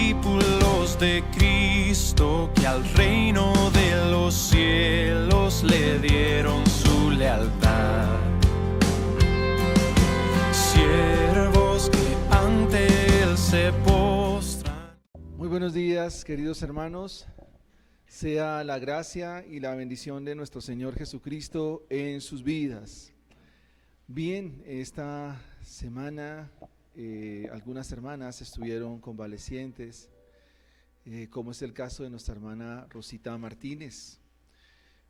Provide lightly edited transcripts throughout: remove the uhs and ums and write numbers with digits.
discípulos de Cristo que al reino de los cielos le dieron su lealtad. Siervos que ante él se postran. Muy buenos días, queridos hermanos. Sea la gracia y la bendición de nuestro Señor Jesucristo en sus vidas. Bien, esta semana algunas hermanas estuvieron convalecientes, como es el caso de nuestra hermana Rosita Martínez.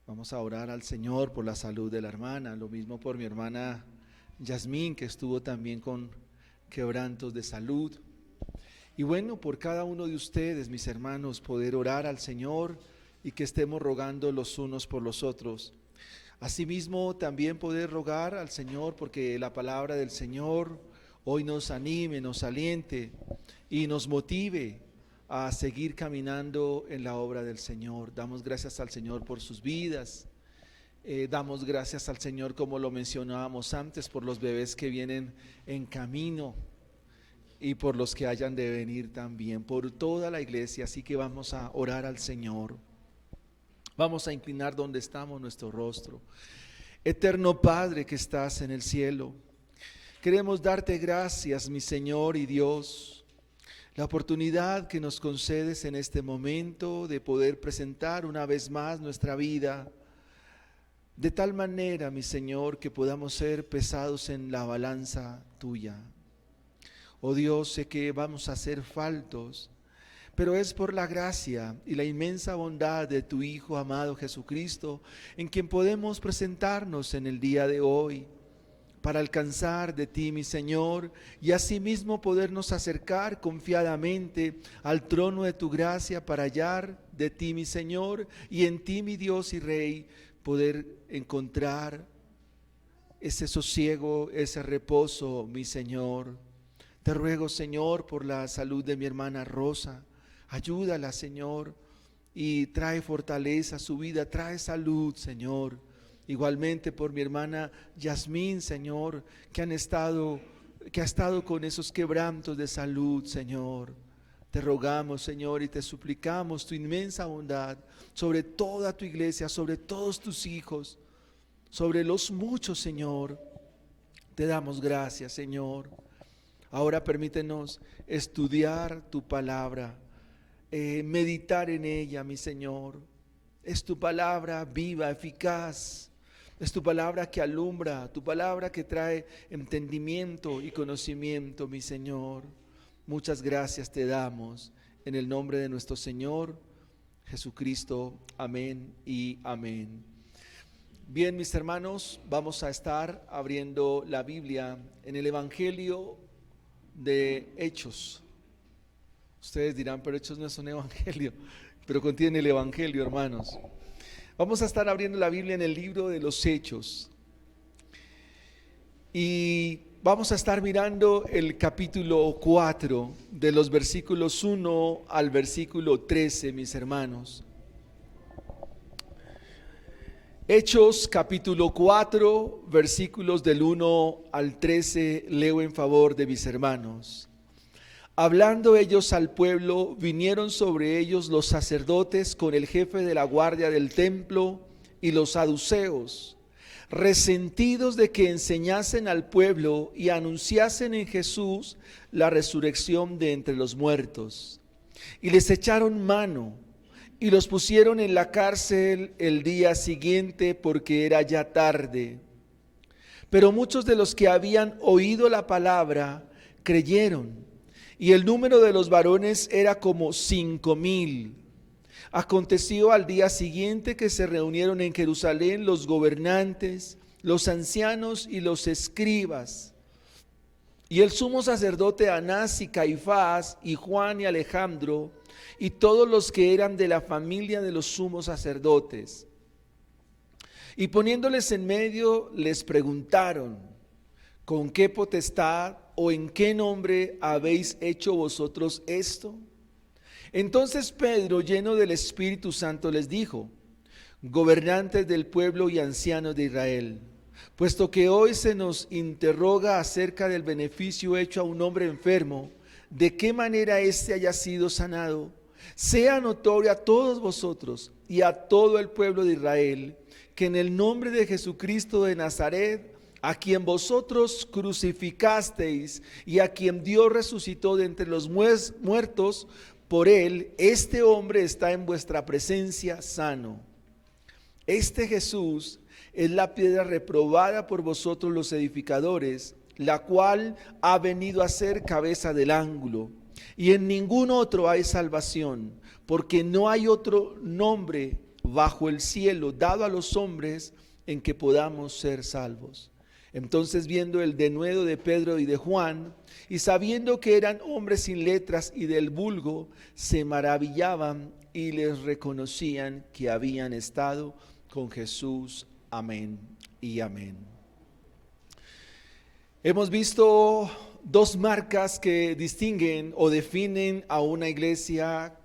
Vamos a orar al Señor por la salud de la hermana, lo mismo por mi hermana Yasmín, que estuvo también con quebrantos de salud. Y bueno, por cada uno de ustedes, mis hermanos, poder orar al Señor y que estemos rogando los unos por los otros. Asimismo, también poder rogar al Señor porque la palabra del Señor hoy nos anime, nos aliente y nos motive a seguir caminando en la obra del Señor. Damos gracias al Señor por sus vidas. Damos gracias al Señor, como lo mencionábamos antes, por los bebés que vienen en camino y por los que hayan de venir también, por toda la iglesia. Así que vamos a orar al Señor. Vamos a inclinar donde estamos nuestro rostro. Eterno Padre que estás en el cielo, queremos darte gracias, mi Señor y Dios, la oportunidad que nos concedes en este momento de poder presentar una vez más nuestra vida, de tal manera, mi Señor, que podamos ser pesados en la balanza tuya. Oh Dios, sé que vamos a ser faltos, pero es por la gracia y la inmensa bondad de tu Hijo amado Jesucristo, en quien podemos presentarnos en el día de hoy, para alcanzar de ti, mi Señor, y asimismo podernos acercar confiadamente al trono de tu gracia para hallar de ti, mi Señor, y en ti, mi Dios y Rey, poder encontrar ese sosiego, ese reposo, mi Señor. Te ruego, Señor, por la salud de mi hermana Rosa. Ayúdala, Señor, y trae fortaleza a su vida, trae salud, Señor. Igualmente por mi hermana Yasmín, Señor, que ha estado con esos quebrantos de salud, Señor. Te rogamos, Señor, y te suplicamos tu inmensa bondad sobre toda tu iglesia, sobre todos tus hijos, sobre los muchos, Señor. Te damos gracias, Señor. Ahora permítenos estudiar tu palabra, meditar en ella, mi Señor. Es tu palabra viva, eficaz. Es tu palabra que alumbra, tu palabra que trae entendimiento y conocimiento, mi Señor. Muchas gracias te damos en el nombre de nuestro Señor Jesucristo. Amén y amén. Bien, mis hermanos, vamos a estar abriendo la Biblia en el Evangelio de Hechos. Ustedes dirán, pero Hechos no es un evangelio, pero contiene el Evangelio, hermanos. Vamos a estar abriendo la Biblia en el libro de los Hechos y vamos a estar mirando el capítulo 4 de los versículos 1 al versículo 13, mis hermanos. Hechos capítulo 4, versículos del 1 al 13, leo en favor de mis hermanos. Hablando ellos al pueblo, vinieron sobre ellos los sacerdotes con el jefe de la guardia del templo y los saduceos, resentidos de que enseñasen al pueblo y anunciasen en Jesús la resurrección de entre los muertos. Y les echaron mano y los pusieron en la cárcel el día siguiente porque era ya tarde. Pero muchos de los que habían oído la palabra creyeron, y el número de los varones era como 5,000. Aconteció al día siguiente que se reunieron en Jerusalén los gobernantes, los ancianos y los escribas, y el sumo sacerdote Anás y Caifás, y Juan y Alejandro, y todos los que eran de la familia de los sumos sacerdotes. Y poniéndoles en medio, les preguntaron: ¿con qué potestad o en qué nombre habéis hecho vosotros esto? Entonces Pedro, lleno del Espíritu Santo, les dijo: gobernantes del pueblo y ancianos de Israel, puesto que hoy se nos interroga acerca del beneficio hecho a un hombre enfermo, de qué manera éste haya sido sanado, sea notorio a todos vosotros y a todo el pueblo de Israel, que en el nombre de Jesucristo de Nazaret, a quien vosotros crucificasteis y a quien Dios resucitó de entre los muertos, por él, este hombre está en vuestra presencia sano. Este Jesús es la piedra reprobada por vosotros los edificadores, la cual ha venido a ser cabeza del ángulo. Y en ningún otro hay salvación, porque no hay otro nombre bajo el cielo dado a los hombres en que podamos ser salvos. Entonces, viendo el denuedo de Pedro y de Juan, y sabiendo que eran hombres sin letras y del vulgo, se maravillaban y les reconocían que habían estado con Jesús. Amén y amén. Hemos visto dos marcas que distinguen o definen a una iglesia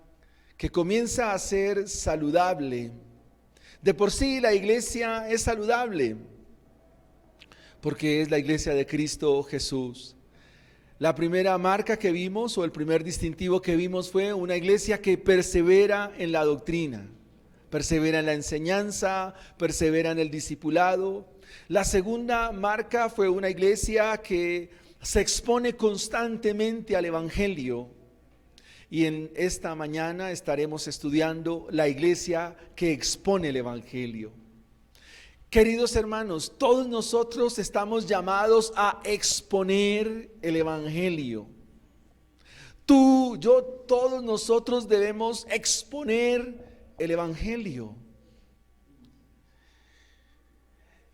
que comienza a ser saludable. De por sí la iglesia es saludable, porque es la iglesia de Cristo Jesús. La primera marca que vimos, o el primer distintivo que vimos, fue una iglesia que persevera en la doctrina, persevera en la enseñanza, persevera en el discipulado. La segunda marca fue una iglesia que se expone constantemente al Evangelio. Y en esta mañana estaremos estudiando la iglesia que expone el Evangelio. Queridos hermanos, todos nosotros estamos llamados a exponer el Evangelio. Tú, yo, todos nosotros debemos exponer el Evangelio.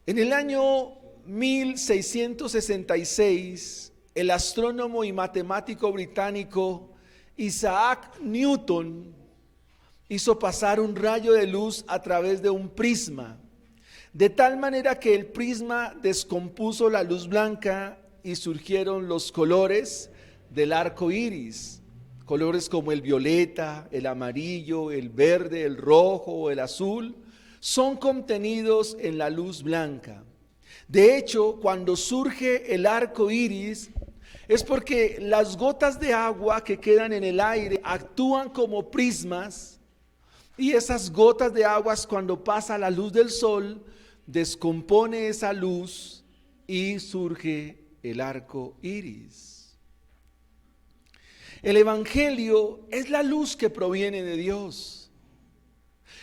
En el año 1666, el astrónomo y matemático británico Isaac Newton hizo pasar un rayo de luz a través de un prisma, de tal manera que el prisma descompuso la luz blanca y surgieron los colores del arco iris, colores como el violeta, el amarillo, el verde, el rojo, el azul, son contenidos en la luz blanca. De hecho, cuando surge el arco iris, es porque las gotas de agua que quedan en el aire actúan como prismas, y esas gotas de agua, cuando pasa la luz del sol, descompone esa luz y surge el arco iris. El Evangelio es la luz que proviene de Dios.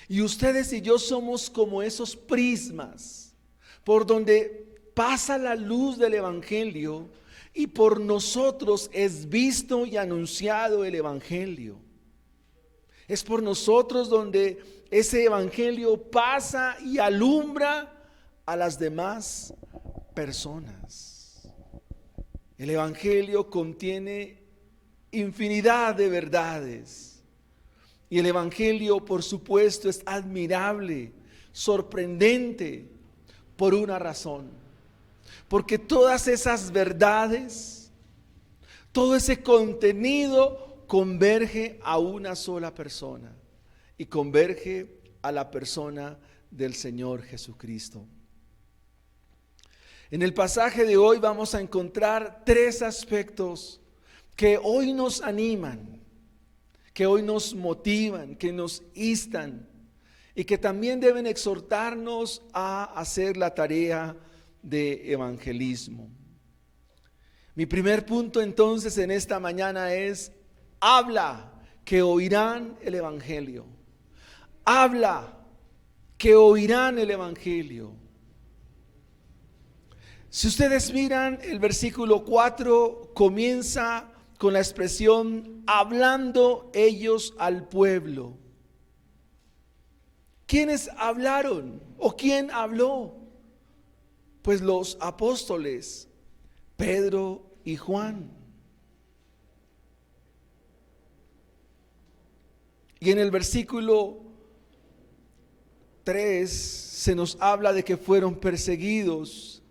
Y ustedes y yo somos como esos prismas por donde pasa la luz del Evangelio, y por nosotros es visto y anunciado el Evangelio. Es por nosotros donde ese Evangelio pasa y alumbra a las demás personas. El Evangelio contiene infinidad de verdades. Y el Evangelio, por supuesto, es admirable, sorprendente, por una razón. Porque todas esas verdades, todo ese contenido converge a una sola persona, y converge a la persona del Señor Jesucristo. En el pasaje de hoy vamos a encontrar tres aspectos que hoy nos animan, que hoy nos motivan, que nos instan, y que también deben exhortarnos a hacer la tarea de evangelismo. Mi primer punto entonces en esta mañana es: habla, que oirán el Evangelio. Habla, que oirán el Evangelio. Si ustedes miran el versículo 4, comienza con la expresión hablando ellos al pueblo. ¿Quiénes hablaron o quién habló? Pues los apóstoles, Pedro y Juan. Y en el versículo 3 se nos habla de que fueron perseguidos.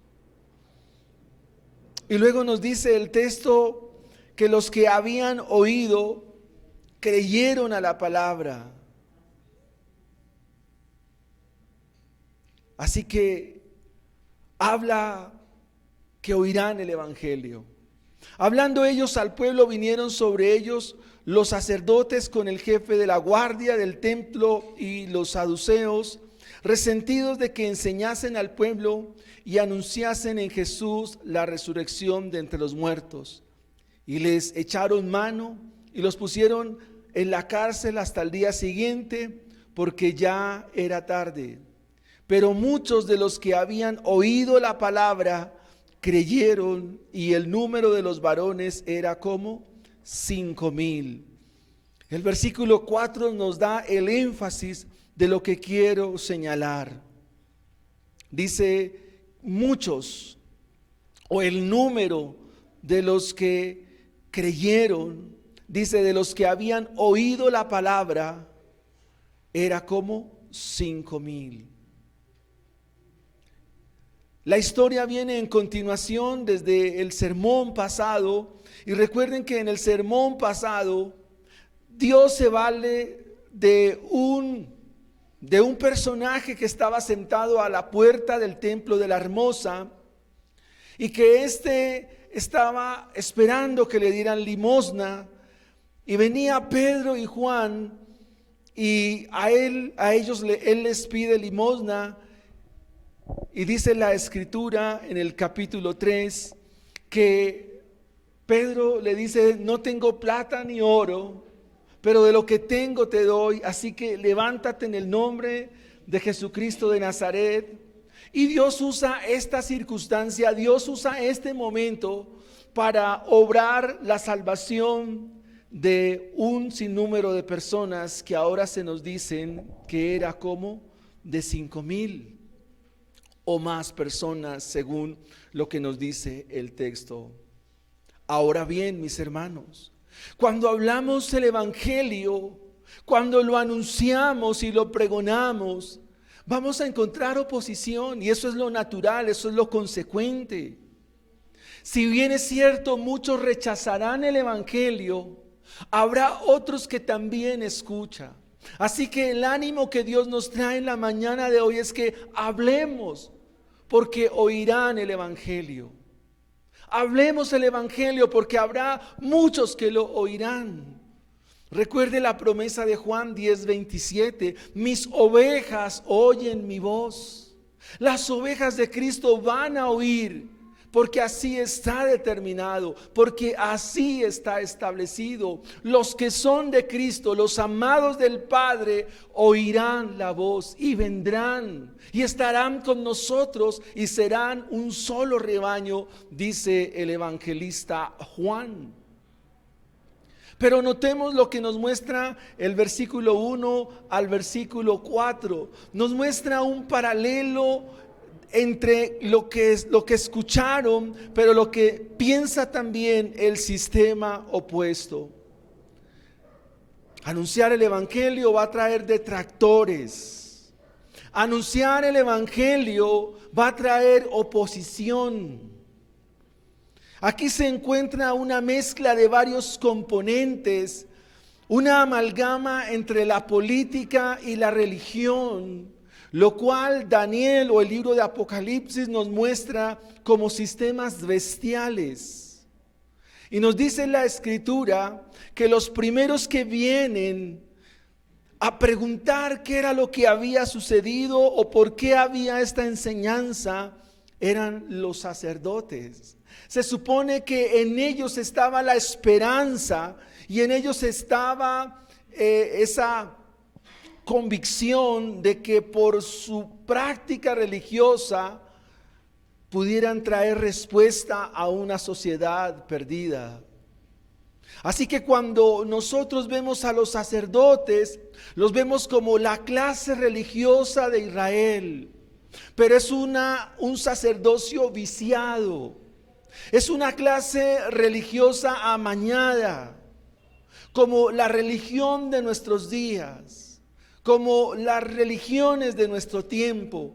Y luego nos dice el texto que los que habían oído creyeron a la palabra. Así que habla, que oirán el Evangelio. Hablando ellos al pueblo, vinieron sobre ellos los sacerdotes con el jefe de la guardia del templo y los saduceos, resentidos de que enseñasen al pueblo y anunciasen en Jesús la resurrección de entre los muertos. Y les echaron mano y los pusieron en la cárcel hasta el día siguiente, porque ya era tarde. Pero muchos de los que habían oído la palabra creyeron, y el número de los varones era como 5,000. El versículo 4 nos da el énfasis de lo que quiero señalar. Dice muchos, o el número de los que creyeron, dice de los que habían oído la palabra, era como 5,000. La historia viene en continuación desde el sermón pasado, y recuerden que en el sermón pasado Dios se vale de un personaje que estaba sentado a la puerta del templo de la Hermosa, y que estaba esperando que le dieran limosna, y venía Pedro y Juan, y él les pide limosna. Y dice la escritura en el capítulo 3 que Pedro le dice: no tengo plata ni oro, pero de lo que tengo te doy, así que levántate en el nombre de Jesucristo de Nazaret. Y Dios usa esta circunstancia, Dios usa este momento para obrar la salvación de un sinnúmero de personas que ahora se nos dicen que era como de 5,000 o más personas, según lo que nos dice el texto. Ahora bien, mis hermanos, cuando hablamos el evangelio, cuando lo anunciamos y lo pregonamos, vamos a encontrar oposición, y eso es lo natural, eso es lo consecuente. Si bien es cierto, muchos rechazarán el evangelio, habrá otros que también escuchan. Así que el ánimo que Dios nos trae en la mañana de hoy es que hablemos, porque oirán el evangelio. Hablemos el evangelio, porque habrá muchos que lo oirán. Recuerde la promesa de Juan 10:27: mis ovejas oyen mi voz. Las ovejas de Cristo van a oír, porque así está determinado, porque así está establecido. Los que son de Cristo, los amados del Padre, oirán la voz y vendrán y estarán con nosotros y serán un solo rebaño, dice el evangelista Juan. Pero notemos lo que nos muestra el versículo 1 al versículo 4. Nos muestra un paralelo entre lo que escucharon, pero lo que piensa también el sistema opuesto. Anunciar el evangelio va a traer detractores. Anunciar el evangelio va a traer oposición. Aquí se encuentra una mezcla de varios componentes, una amalgama entre la política y la religión, lo cual Daniel o el libro de Apocalipsis nos muestra como sistemas bestiales. Y nos dice la escritura que los primeros que vienen a preguntar qué era lo que había sucedido o por qué había esta enseñanza eran los sacerdotes. Se supone que en ellos estaba la esperanza y en ellos estaba esa convicción de que por su práctica religiosa pudieran traer respuesta a una sociedad perdida. Así que cuando nosotros vemos a los sacerdotes, los vemos como la clase religiosa de Israel, pero es un sacerdocio viciado, es una clase religiosa amañada, como la religión de nuestros días, como las religiones de nuestro tiempo.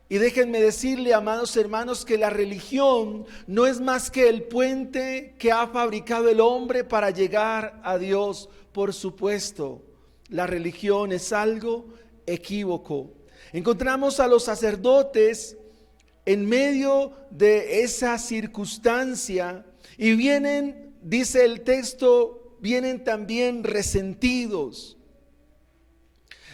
Y déjenme decirle, amados hermanos, que la religión no es más que el puente que ha fabricado el hombre para llegar a Dios. Por supuesto, la religión es algo equívoco. Encontramos a los sacerdotes en medio de esa circunstancia Y vienen, dice el texto, vienen también resentidos.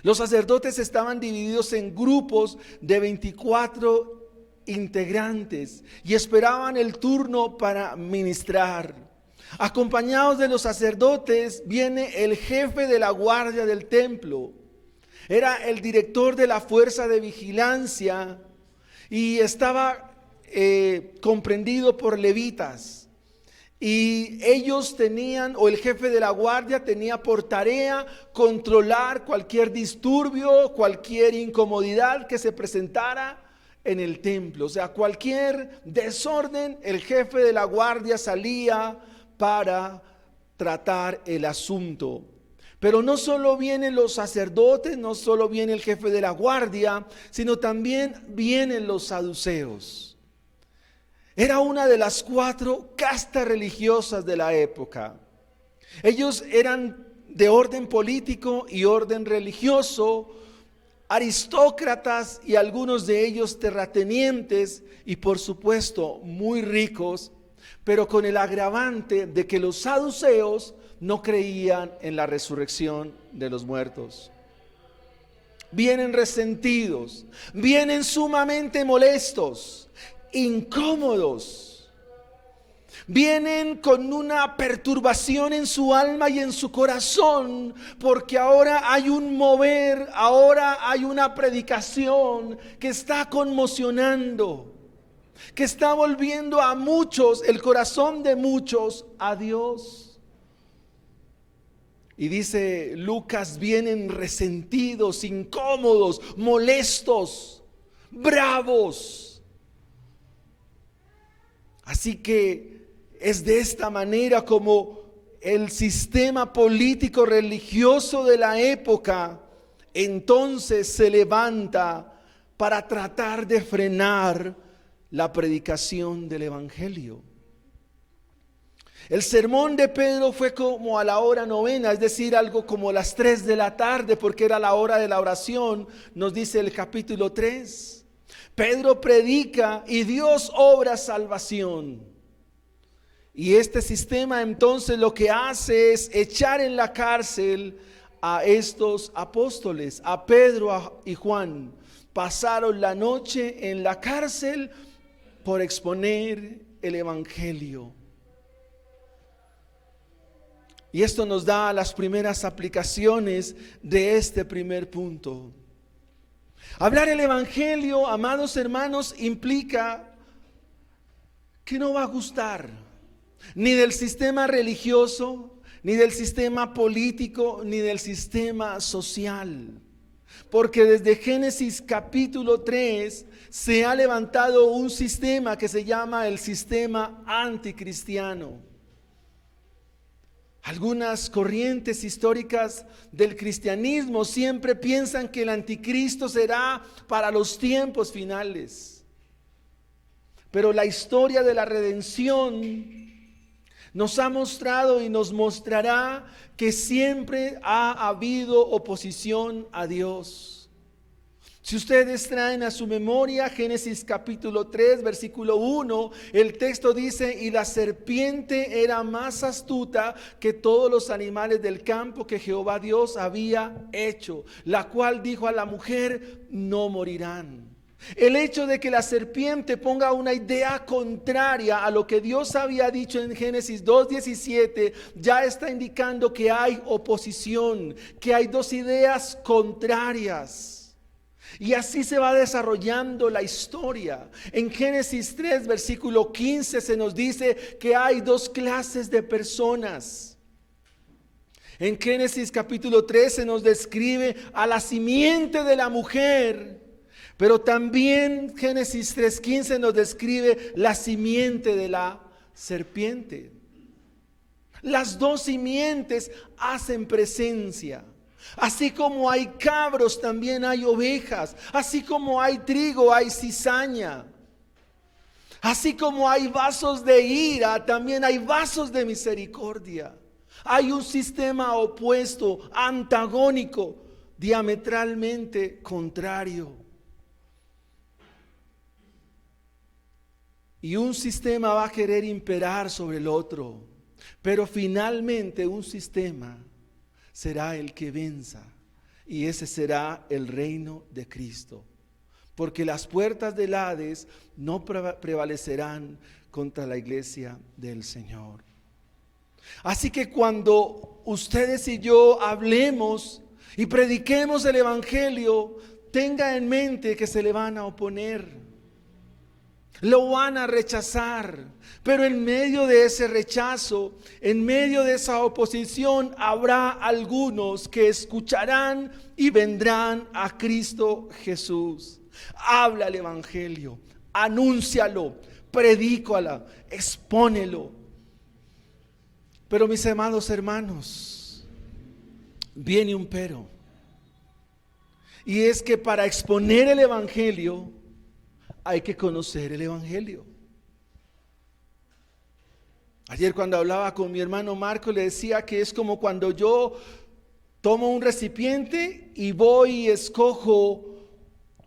Los sacerdotes estaban divididos en grupos de 24 integrantes y esperaban el turno para ministrar. Acompañados de los sacerdotes viene el jefe de la guardia del templo. Era el director de la fuerza de vigilancia y estaba comprendido por levitas. Y ellos tenían, o el jefe de la guardia tenía por tarea controlar cualquier disturbio, cualquier incomodidad que se presentara en el templo. O sea, cualquier desorden, el jefe de la guardia salía para tratar el asunto. Pero no solo vienen los sacerdotes, no solo viene el jefe de la guardia, sino también vienen los saduceos. Era una de las 4 castas religiosas de la época. Ellos eran de orden político y orden religioso, aristócratas y algunos de ellos terratenientes y por supuesto muy ricos, pero con el agravante de que los saduceos no creían en la resurrección de los muertos. Vienen resentidos, vienen sumamente molestos, incómodos, vienen con una perturbación en su alma y en su corazón, porque ahora hay un mover, ahora hay una predicación que está conmocionando, que está volviendo a muchos, el corazón de muchos, a Dios. Y dice Lucas, vienen resentidos, incómodos, molestos, bravos. Así que es de esta manera como el sistema político religioso de la época entonces se levanta para tratar de frenar la predicación del evangelio. El sermón de Pedro fue como a la hora novena, es decir, algo como las 3 de la tarde, porque era la hora de la oración, nos dice el capítulo 3. Pedro predica y Dios obra salvación. Y este sistema entonces lo que hace es echar en la cárcel a estos apóstoles, a Pedro y Juan. Pasaron la noche en la cárcel por exponer el evangelio. Y esto nos da las primeras aplicaciones de este primer punto. Hablar el evangelio, amados hermanos, implica que no va a gustar ni del sistema religioso, ni del sistema político, ni del sistema social. Porque desde Génesis capítulo 3 se ha levantado un sistema que se llama el sistema anticristiano. Algunas corrientes históricas del cristianismo siempre piensan que el anticristo será para los tiempos finales. Pero la historia de la redención nos ha mostrado y nos mostrará que siempre ha habido oposición a Dios. Si ustedes traen a su memoria Génesis capítulo 3, versículo 1, el texto dice: y la serpiente era más astuta que todos los animales del campo que Jehová Dios había hecho, la cual dijo a la mujer: no morirán. El hecho de que la serpiente ponga una idea contraria a lo que Dios había dicho en Génesis 2:17 ya está indicando que hay oposición, que hay 2 ideas contrarias. Y así se va desarrollando la historia. En Génesis 3, versículo 15 se nos dice que hay 2 clases de personas. En Génesis capítulo 3 se nos describe a la simiente de la mujer, pero también Génesis 3:15 nos describe la simiente de la serpiente. Las 2 simientes hacen presencia. Así como hay cabros, también hay ovejas. Así como hay trigo, hay cizaña. Así como hay vasos de ira, también hay vasos de misericordia. Hay un sistema opuesto, antagónico, diametralmente contrario. y un sistema va a querer imperar sobre el otro, pero finalmente un sistema será el que venza, y ese será el reino de Cristo, porque las puertas del Hades no prevalecerán contra la iglesia del Señor. Así que cuando ustedes y yo hablemos y prediquemos el evangelio, tenga en mente que se le van a oponer, lo van a rechazar, pero en medio de ese rechazo, en medio de esa oposición, habrá algunos que escucharán y vendrán a Cristo Jesús. Habla el evangelio, anúncialo, predícala, expónelo. Pero mis amados hermanos, viene un pero. Y es que para exponer el evangelio hay que conocer el evangelio. Ayer cuando hablaba con mi hermano Marco le decía que es como cuando yo tomo un recipiente y voy y escojo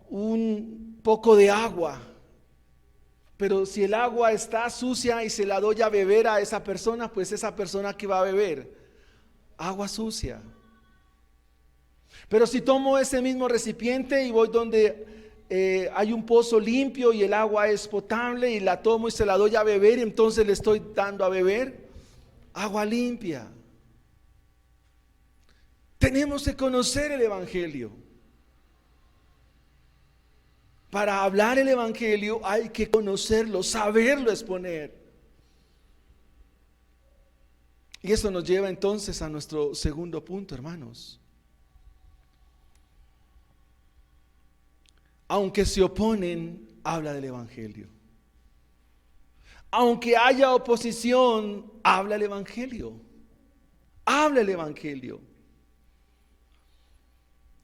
un poco de agua. Pero si el agua está sucia y se la doy a beber a esa persona, pues esa persona que va a beber agua sucia. Pero si tomo ese mismo recipiente y voy donde hay un pozo limpio y el agua es potable y la tomo y se la doy a beber, y entonces le estoy dando a beber agua limpia. Tenemos que conocer el evangelio. Para hablar el evangelio hay que conocerlo, saberlo exponer. Y eso nos lleva entonces a nuestro segundo punto, hermanos. Aunque se oponen, habla del evangelio. Aunque haya oposición, habla el evangelio. Habla el evangelio.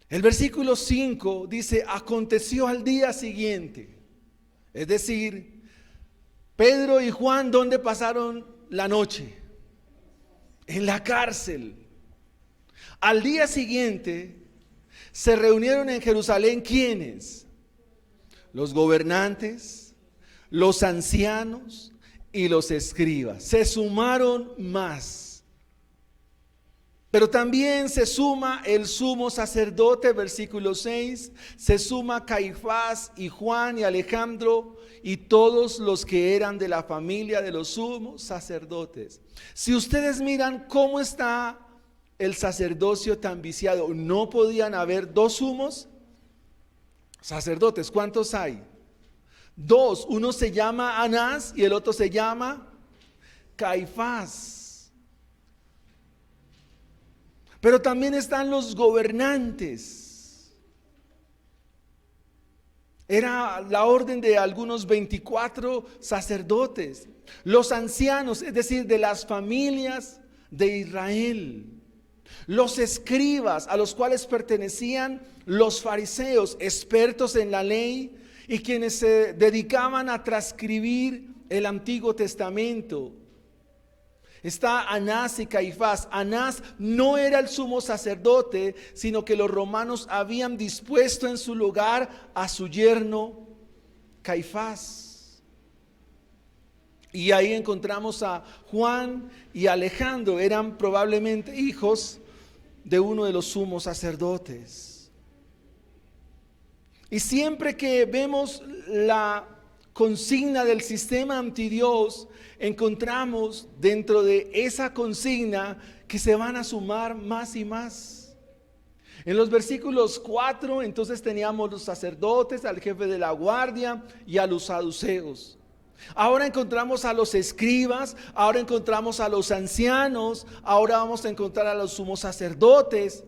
El versículo 5 dice: aconteció al día siguiente. Es decir, Pedro y Juan, ¿dónde pasaron la noche? En la cárcel. Al día siguiente se reunieron en Jerusalén, ¿quiénes? Los gobernantes, los ancianos y los escribas. Se sumaron más. Pero también se suma el sumo sacerdote, versículo 6, se suma Caifás y Juan y Alejandro y todos los que eran de la familia de los sumos sacerdotes. Si ustedes miran cómo está el sacerdocio tan viciado, ¿no podían haber dos sumos sacerdotes? ¿Cuántos hay? Dos. Uno se llama Anás y el otro se llama Caifás. Pero también están los gobernantes. Era la orden de algunos 24 sacerdotes. Los ancianos, es decir, de las familias de Israel. Los escribas, a los cuales pertenecían los fariseos, expertos en la ley y quienes se dedicaban a transcribir el Antiguo Testamento. Está Anás y Caifás. Anás no era el sumo sacerdote, sino que los romanos habían dispuesto en su lugar a su yerno Caifás. Y ahí encontramos a Juan y Alejandro. Eran probablemente hijos de uno de los sumos sacerdotes. Y siempre que vemos la consigna del sistema antidios, encontramos dentro de esa consigna que se van a sumar más y más. En los versículos 4 entonces teníamos los sacerdotes, al jefe de la guardia y a los saduceos. Ahora encontramos a los escribas, ahora encontramos a los ancianos, ahora vamos a encontrar a los sumos sacerdotes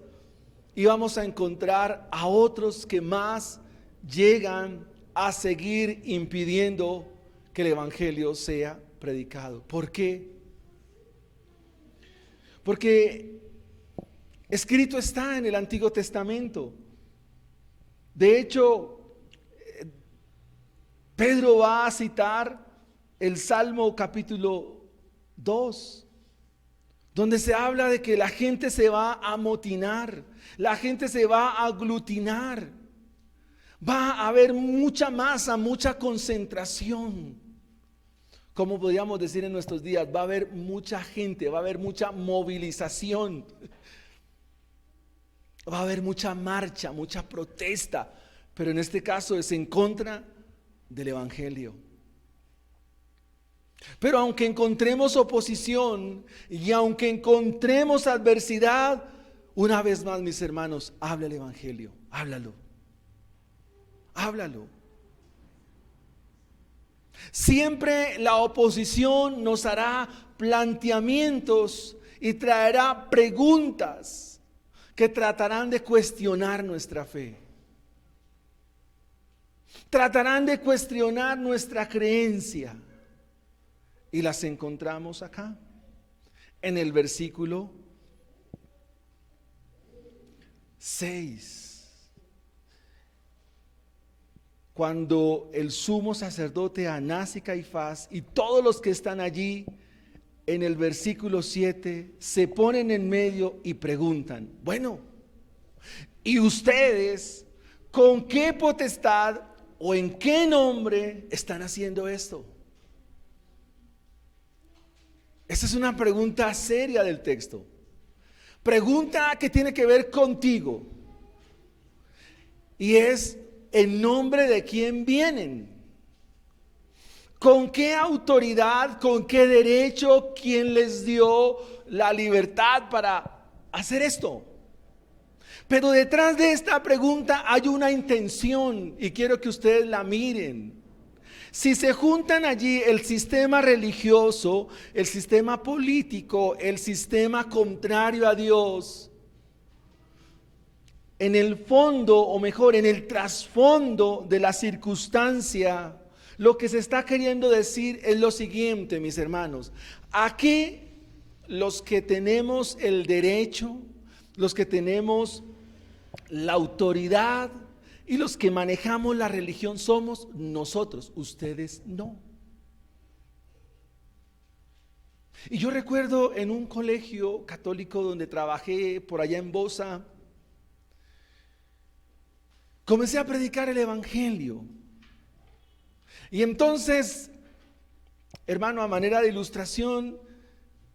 y vamos a encontrar a otros que más llegan a seguir impidiendo que el evangelio sea predicado. ¿Por qué? Porque escrito está en el Antiguo Testamento. De hecho, Pedro va a citar el Salmo capítulo 2, donde se habla de que la gente se va a amotinar, la gente se va a aglutinar, va a haber mucha masa, mucha concentración. como podríamos decir en nuestros días, va a haber mucha gente, va a haber mucha movilización, va a haber mucha marcha, mucha protesta, pero en este caso es en contra del Evangelio. Pero aunque encontremos oposición y aunque encontremos adversidad, una vez más, mis hermanos, habla el Evangelio, háblalo. Siempre la oposición nos hará planteamientos y traerá preguntas que tratarán de cuestionar nuestra fe. Tratarán de cuestionar nuestra creencia. Y las encontramos acá, en el versículo 6. Cuando el sumo sacerdote Anás y Caifás y todos los que están allí, en el versículo 7, se ponen en medio y preguntan, bueno, ¿y ustedes con qué potestad o en qué nombre están haciendo esto? Esa es una pregunta seria del texto. Pregunta que tiene que ver contigo. Y es, ¿en nombre de quién vienen? ¿Con qué autoridad, con qué derecho, quién les dio la libertad para hacer esto? Pero detrás de esta pregunta hay una intención y quiero que ustedes la miren. Si se juntan allí el sistema religioso, el sistema político, el sistema contrario a Dios, en el fondo, o mejor, en el trasfondo de la circunstancia, lo que se está queriendo decir es lo siguiente, mis hermanos. Aquí los que tenemos el derecho, los que tenemos la autoridad y los que manejamos la religión somos nosotros, ustedes no. Y yo recuerdo en un colegio católico donde trabajé por allá en Bosa, comencé a predicar el Evangelio. Y entonces, hermano, a manera de ilustración,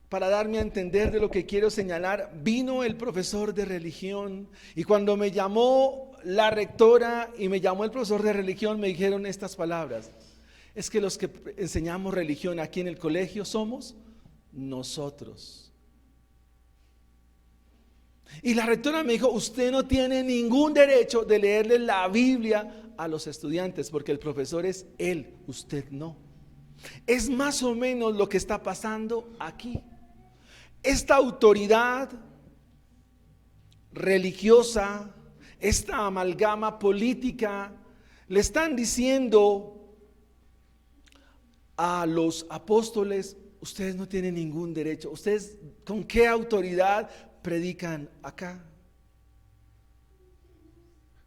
para darme a entender de lo que quiero señalar, vino el profesor de religión y cuando me llamó la rectora y me llamó el profesor de religión, me dijeron estas palabras: es que los que enseñamos religión aquí en el colegio somos nosotros. Y la rectora me dijo: usted no tiene ningún derecho de leerle la Biblia a los estudiantes porque el profesor es él, usted no. Es más o menos lo que está pasando aquí. Esta autoridad religiosa, esta amalgama política, le están diciendo a los apóstoles: ustedes no tienen ningún derecho. ¿Ustedes con qué autoridad predican acá?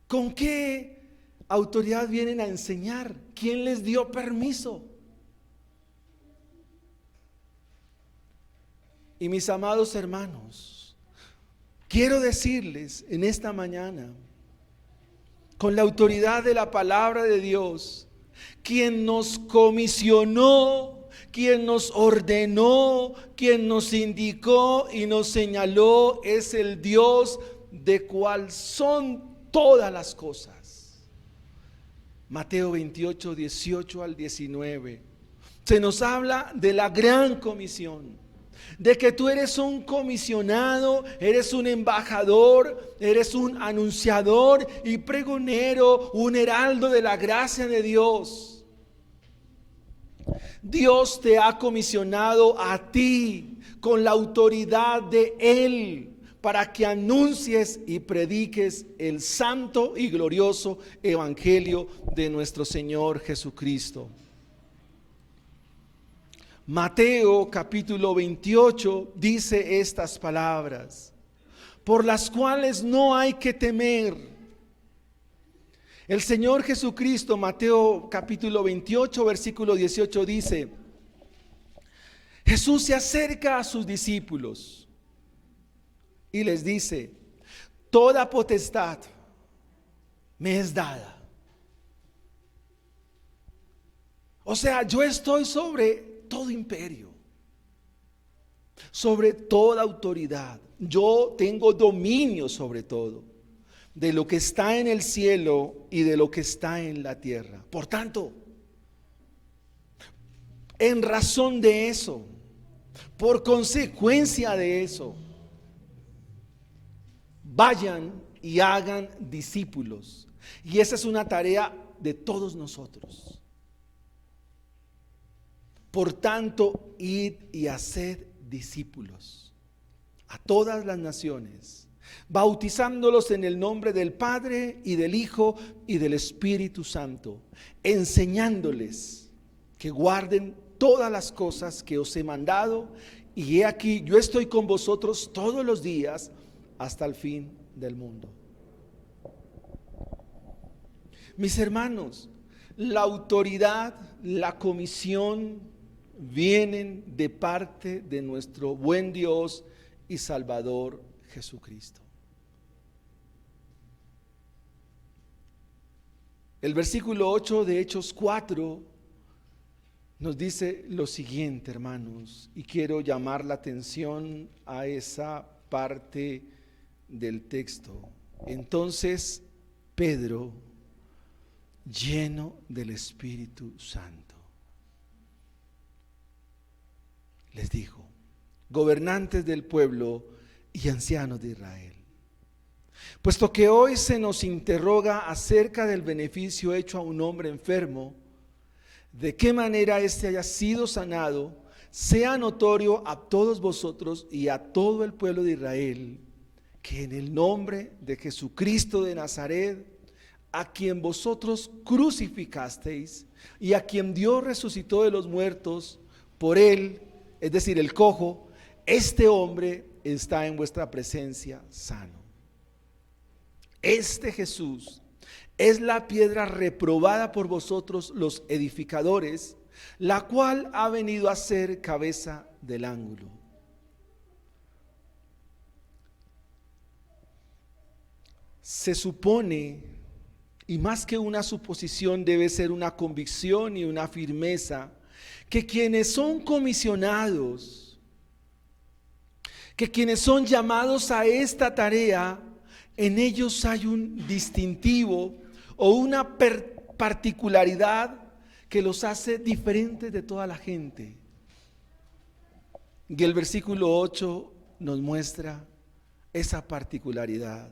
¿Con qué autoridad vienen a enseñar? ¿Quién les dio permiso? Y mis amados hermanos, quiero decirles en esta mañana, con la autoridad de la palabra de Dios, quien nos comisionó, quien nos ordenó, quien nos indicó y nos señaló, es el Dios de cual son todas las cosas. Mateo 28, 18 al 19. Se nos habla de la gran comisión, de que tú eres un comisionado, eres un embajador, eres un anunciador y pregonero, un heraldo de la gracia de Dios. Dios te ha comisionado a ti con la autoridad de Él para que anuncies y prediques el santo y glorioso evangelio de nuestro Señor Jesucristo. Mateo capítulo 28 dice estas palabras, por las cuales no hay que temer. El Señor Jesucristo, Mateo capítulo 28, versículo 18 dice: Jesús se acerca a sus discípulos y les dice: toda potestad me es dada. O sea, yo estoy sobre todo imperio, sobre toda autoridad. Yo tengo dominio sobre todo, de lo que está en el cielo y de lo que está en la tierra. Por tanto, en razón de eso, por consecuencia de eso, vayan y hagan discípulos. Y esa es una tarea de todos nosotros. Por tanto, id y haced discípulos a todas las naciones, bautizándolos en el nombre del Padre y del Hijo y del Espíritu Santo, enseñándoles que guarden todas las cosas que os he mandado, y he aquí, yo estoy con vosotros todos los días hasta el fin del mundo. Mis hermanos, la autoridad, la comisión vienen de parte de nuestro buen Dios y Salvador Jesucristo. El versículo 8 de Hechos 4 nos dice lo siguiente, hermanos, y quiero llamar la atención a esa parte del texto. Entonces Pedro, lleno del Espíritu Santo, les dijo: gobernantes del pueblo y ancianos de Israel, puesto que hoy se nos interroga acerca del beneficio hecho a un hombre enfermo, de qué manera éste haya sido sanado, sea notorio a todos vosotros y a todo el pueblo de Israel, que en el nombre de Jesucristo de Nazaret, a quien vosotros crucificasteis y a quien Dios resucitó de los muertos, por él, es decir, el cojo, este hombre está en vuestra presencia sano. Este Jesús es la piedra reprobada por vosotros los edificadores, la cual ha venido a ser cabeza del ángulo. Se supone, y más que una suposición debe ser una convicción y una firmeza, que quienes son comisionados, que quienes son llamados a esta tarea, en ellos hay un distintivo o una particularidad que los hace diferentes de toda la gente. Y el versículo 8 nos muestra esa particularidad.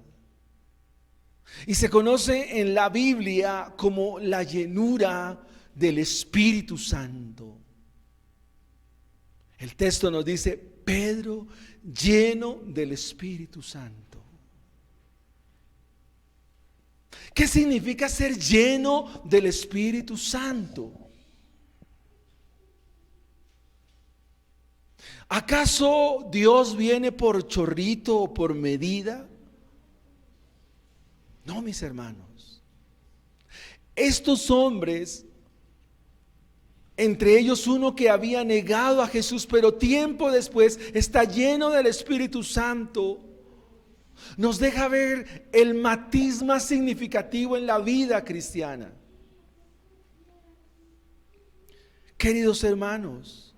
Y se conoce en la Biblia como la llenura del Espíritu Santo. El texto nos dice: Pedro lleno del Espíritu Santo. ¿Qué significa ser lleno del Espíritu Santo? ¿Acaso Dios viene por chorrito o por medida? No, mis hermanos. Estos hombres, entre ellos uno que había negado a Jesús, pero tiempo después está lleno del Espíritu Santo, nos deja ver el matiz más significativo en la vida cristiana. Queridos hermanos,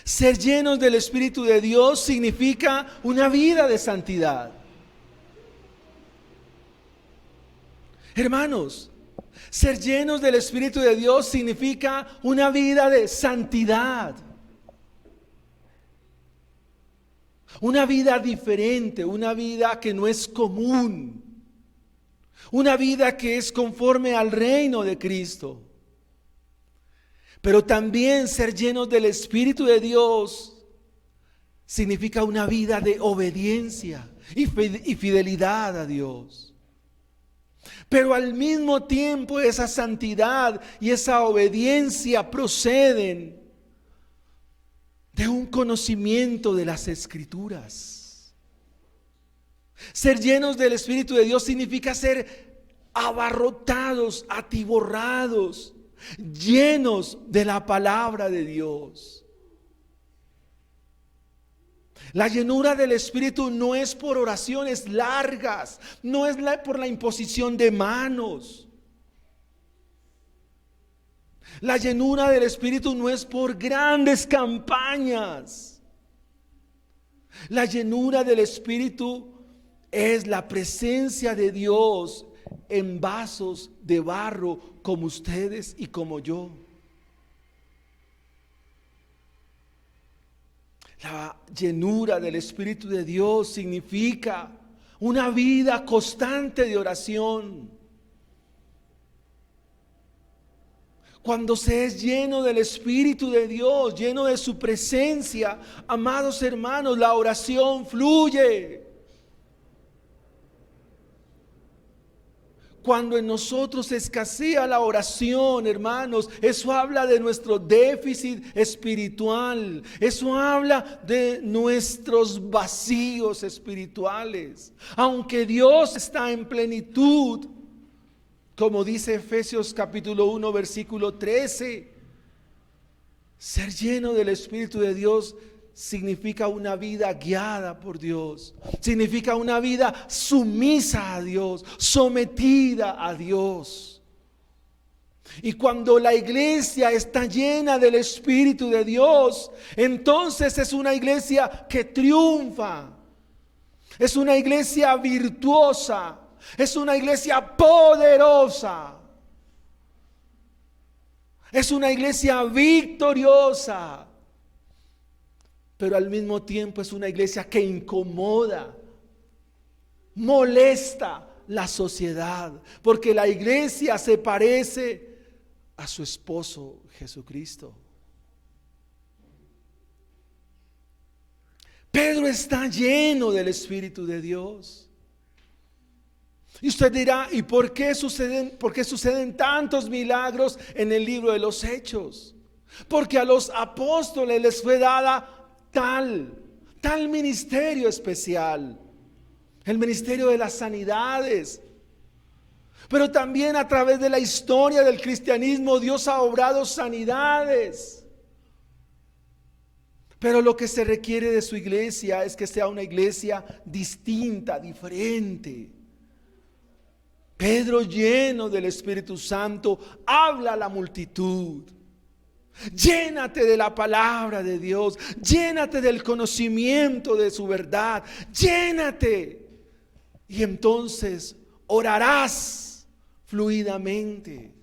ser llenos del Espíritu de Dios significa una vida de santidad. Hermanos, ser llenos del Espíritu de Dios significa una vida de santidad. Una vida diferente, una vida que no es común, una vida que es conforme al reino de Cristo. Pero también ser llenos del Espíritu de Dios significa una vida de obediencia y fidelidad a Dios. Pero al mismo tiempo esa santidad y esa obediencia proceden de un conocimiento de las Escrituras. Ser llenos del Espíritu de Dios significa ser abarrotados, atiborrados, llenos de la palabra de Dios. La llenura del Espíritu no es por oraciones largas, no es por la imposición de manos. La llenura del Espíritu no es por grandes campañas. La llenura del Espíritu es la presencia de Dios en vasos de barro como ustedes y como yo. La llenura del Espíritu de Dios significa una vida constante de oración. Cuando se es lleno del Espíritu de Dios, lleno de su presencia, amados hermanos, la oración fluye. Cuando en nosotros escasea la oración, hermanos, eso habla de nuestro déficit espiritual. Eso habla de nuestros vacíos espirituales. Aunque Dios está en plenitud, como dice Efesios capítulo 1, versículo 13, ser lleno del Espíritu de Dios significa una vida guiada por Dios, significa una vida sumisa a Dios, sometida a Dios. Y cuando la iglesia está llena del Espíritu de Dios, entonces es una iglesia que triunfa, es una iglesia virtuosa, es una iglesia poderosa, es una iglesia victoriosa. Pero al mismo tiempo es una iglesia que incomoda, molesta la sociedad, porque la iglesia se parece a su esposo Jesucristo. Pedro está lleno del Espíritu de Dios. Y usted dirá, ¿y por qué suceden tantos milagros en el libro de los Hechos? Porque a los apóstoles les fue dada tal ministerio especial, el ministerio de las sanidades. Pero también a través de la historia del cristianismo Dios ha obrado sanidades. Pero lo que se requiere de su iglesia es que sea una iglesia distinta, diferente. Pedro, lleno del Espíritu Santo, habla a la multitud. Llénate de la palabra de Dios, llénate del conocimiento de su verdad, llénate. Y entonces orarás fluidamente,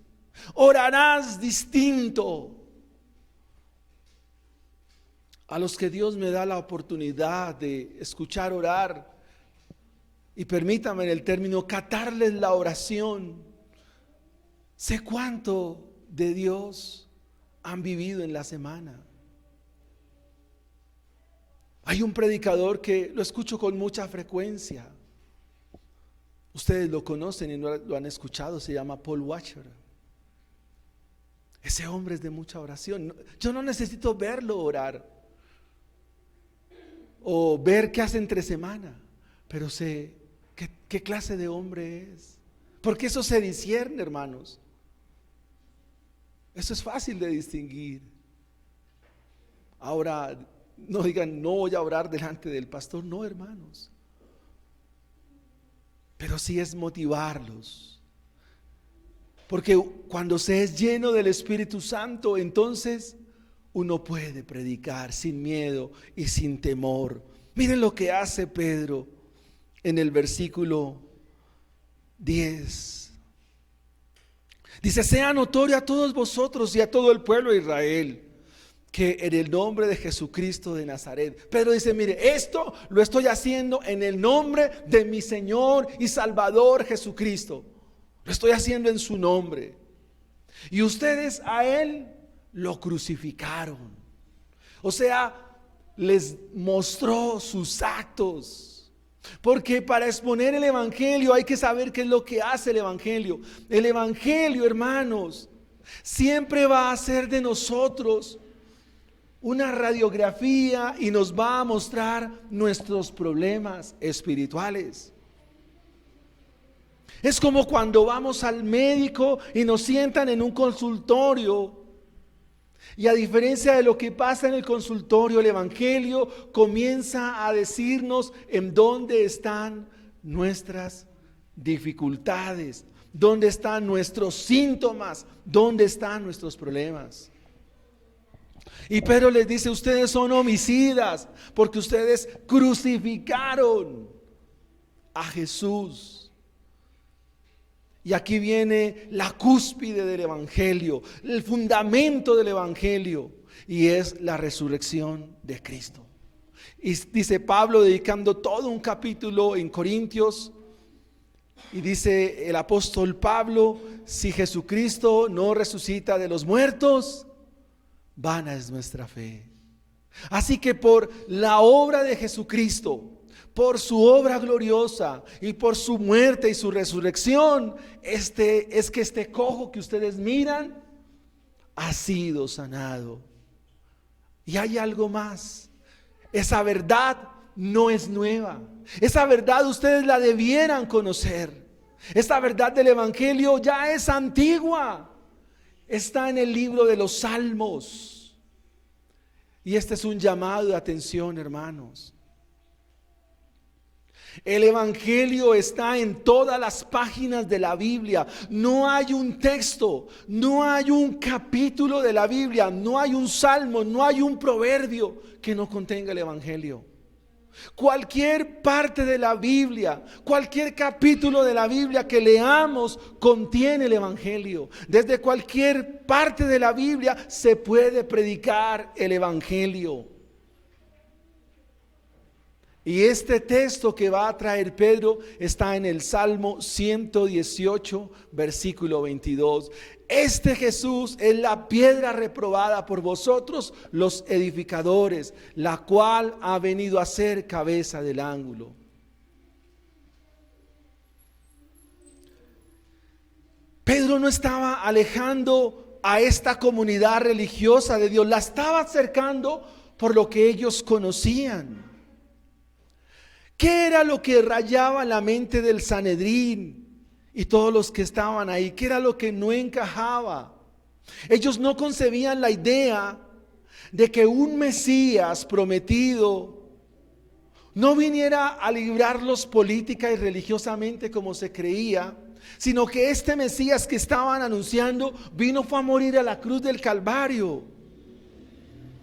orarás distinto. A los que Dios me da la oportunidad de escuchar orar, y permítame en el término, catarles la oración, sé cuánto de Dios han vivido en la semana. Hay un predicador que lo escucho con mucha frecuencia. Ustedes lo conocen y lo han escuchado, se llama Paul Washer. Ese hombre es de mucha oración. Yo no necesito verlo orar o ver qué hace entre semana, pero sé qué clase de hombre es, porque eso se discierne, hermanos. Eso es fácil de distinguir. Ahora, no digan, no voy a orar delante del pastor. No, hermanos. Pero sí es motivarlos. Porque cuando se es lleno del Espíritu Santo, entonces uno puede predicar sin miedo y sin temor. Miren lo que hace Pedro en el versículo 10. Dice, sea notorio a todos vosotros y a todo el pueblo de Israel que en el nombre de Jesucristo de Nazaret. Pedro dice, mire, esto lo estoy haciendo en el nombre de mi Señor y Salvador Jesucristo. Lo estoy haciendo en su nombre. Y ustedes a Él lo crucificaron. O sea, les mostró sus actos. Porque para exponer el Evangelio hay que saber qué es lo que hace el Evangelio. El Evangelio, hermanos, siempre va a hacer de nosotros una radiografía y nos va a mostrar nuestros problemas espirituales. Es como cuando vamos al médico y nos sientan en un consultorio. Y a diferencia de lo que pasa en el consultorio, el Evangelio comienza a decirnos en dónde están nuestras dificultades, ¿Dónde están nuestros síntomas? ¿Dónde están nuestros problemas? Y Pedro les dice, ustedes son homicidas porque ustedes crucificaron a Jesús. Y aquí viene la cúspide del evangelio, el fundamento del evangelio, y es la resurrección de Cristo. Y dice Pablo, dedicando todo un capítulo en Corintios, y dice el apóstol Pablo, si Jesucristo no resucita de los muertos, vana es nuestra fe. Así que por la obra de Jesucristo, por su obra gloriosa y por su muerte y su resurrección, es que este cojo que ustedes miran ha sido sanado. Y hay algo más. Esa verdad no es nueva. Esa verdad ustedes la debieran conocer. Esta verdad del evangelio ya es antigua. Está en el libro de los Salmos. Y este es un llamado de atención, hermanos. El evangelio está en todas las páginas de la Biblia. No hay un texto, no hay un capítulo de la Biblia, no hay un salmo, no hay un proverbio que no contenga el evangelio. Cualquier parte de la Biblia, cualquier capítulo de la Biblia que leamos contiene el evangelio. Desde cualquier parte de la Biblia se puede predicar el evangelio. Y este texto que va a traer Pedro está en el Salmo 118, versículo 22. Este Jesús es la piedra reprobada por vosotros, los edificadores, la cual ha venido a ser cabeza del ángulo. Pedro no estaba alejando a esta comunidad religiosa de Dios, la estaba acercando por lo que ellos conocían. ¿Qué era lo que rayaba la mente del Sanedrín y todos los que estaban ahí? ¿Qué era lo que no encajaba? Ellos no concebían la idea de que un Mesías prometido no viniera a librarlos política y religiosamente como se creía, sino que este Mesías que estaban anunciando fue a morir a la cruz del Calvario.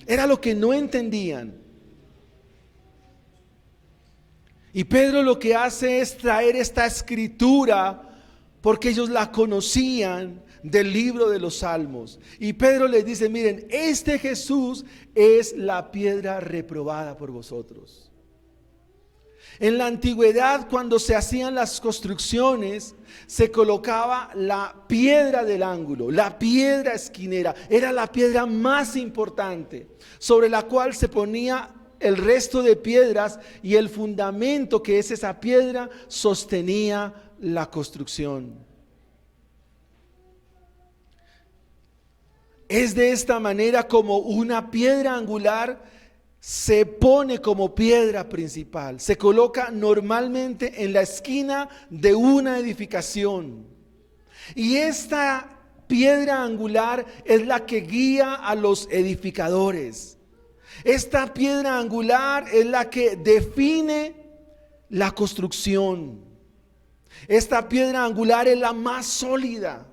Era lo que no entendían. Y Pedro lo que hace es traer esta escritura porque ellos la conocían del libro de los Salmos. Y Pedro les dice, miren, este Jesús es la piedra reprobada por vosotros. En la antigüedad, cuando se hacían las construcciones, se colocaba la piedra del ángulo, la piedra esquinera. Era la piedra más importante, sobre la cual se ponía el resto de piedras, y el fundamento, que es esa piedra, sostenía la construcción. Es de esta manera como una piedra angular se pone como piedra principal. Se coloca normalmente en la esquina de una edificación. Y esta piedra angular es la que guía a los edificadores. Esta piedra angular es la que define la construcción. Esta piedra angular es la más sólida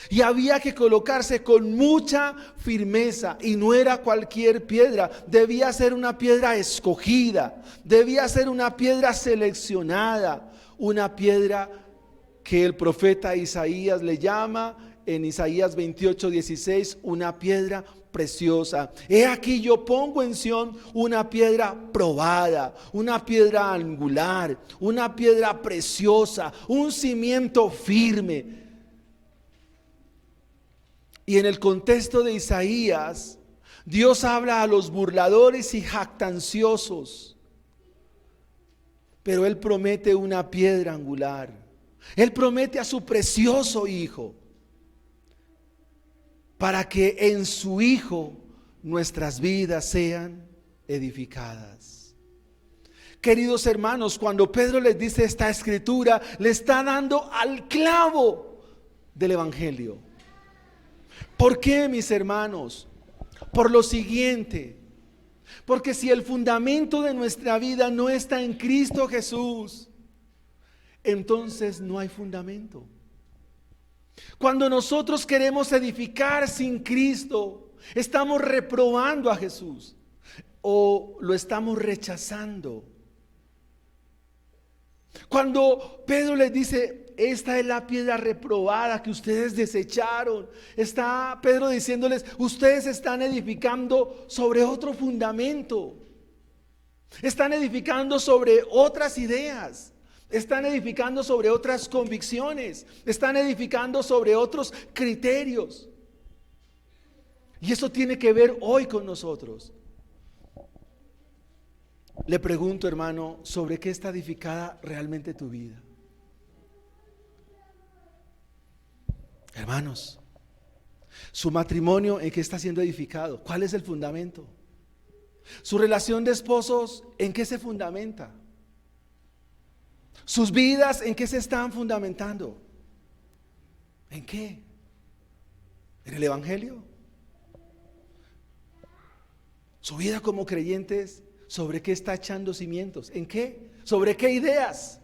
y había que colocarse con mucha firmeza, y no era cualquier piedra, debía ser una piedra escogida, debía ser una piedra seleccionada, una piedra que el profeta Isaías le llama en Isaías 28:16 una piedra preciosa. He aquí yo pongo en Sión una piedra probada, una piedra angular, una piedra preciosa, un cimiento firme. Y en el contexto de Isaías, Dios habla a los burladores y jactanciosos, pero Él promete una piedra angular. Él promete a su precioso Hijo, para que en su Hijo nuestras vidas sean edificadas. Queridos hermanos, cuando Pedro les dice esta escritura, le está dando al clavo del evangelio. ¿Por qué, mis hermanos? Por lo siguiente: porque si el fundamento de nuestra vida no está en Cristo Jesús, entonces no hay fundamento. Cuando nosotros queremos edificar sin Cristo, estamos reprobando a Jesús o lo estamos rechazando. Cuando Pedro les dice, esta es la piedra reprobada que ustedes desecharon, está Pedro diciéndoles, ustedes están edificando sobre otro fundamento, están edificando sobre otras ideas, están edificando sobre otras convicciones, están edificando sobre otros criterios. Y eso tiene que ver hoy con nosotros. Le pregunto, hermano, ¿sobre qué está edificada realmente tu vida? Hermanos, su matrimonio, ¿en qué está siendo edificado? ¿Cuál es el fundamento? Su relación de esposos, ¿en qué se fundamenta? Sus vidas, ¿en qué se están fundamentando? ¿En qué? ¿En el Evangelio? Su vida como creyentes, ¿sobre qué está echando cimientos? ¿En qué? ¿Sobre qué ideas?